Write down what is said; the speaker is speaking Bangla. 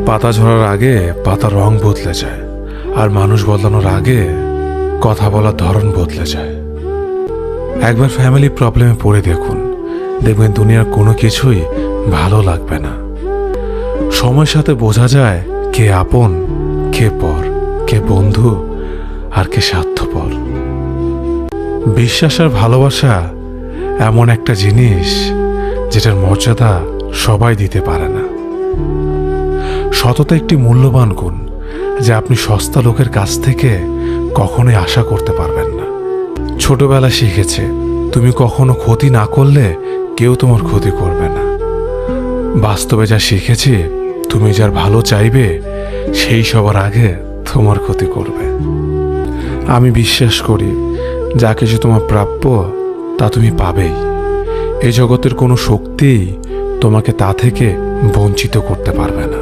পাতা ঝরার আগে পাতার রং বদলে যায়, আর মানুষ বদলানোর আগে কথা বলার ধরন বদলে যায়। একবার ফ্যামিলি প্রবলেমে পড়ে দেখুন, দেখবেন দুনিয়ার কোনো কিছুই ভালো লাগবে না। সময়ের সাথে বোঝা যায় কে আপন, কে পর, কে বন্ধু, আর কে স্বার্থপর। বিশ্বাস আর ভালোবাসা এমন একটা জিনিস যেটার মর্যাদা সবাই দিতে পারে না। সততা একটি মূল্যবান গুণ, যা আপনি সস্তা লোকের কাছ থেকে কখনোই আশা করতে পারবেন না। ছোটবেলা শিখেছে, তুমি কখনো ক্ষতি না করলে কেউ তোমার ক্ষতি করবে না। বাস্তবে যা শিখেছি, তুমি যার ভালো চাইবে সেই সবার আগে তোমার ক্ষতি করবে। আমি বিশ্বাস করি, যা কিছু তোমার প্রাপ্য তা তুমি পাবেই। এই জগতের কোনো শক্তিই তোমাকে তা থেকে বঞ্চিত করতে পারবে না।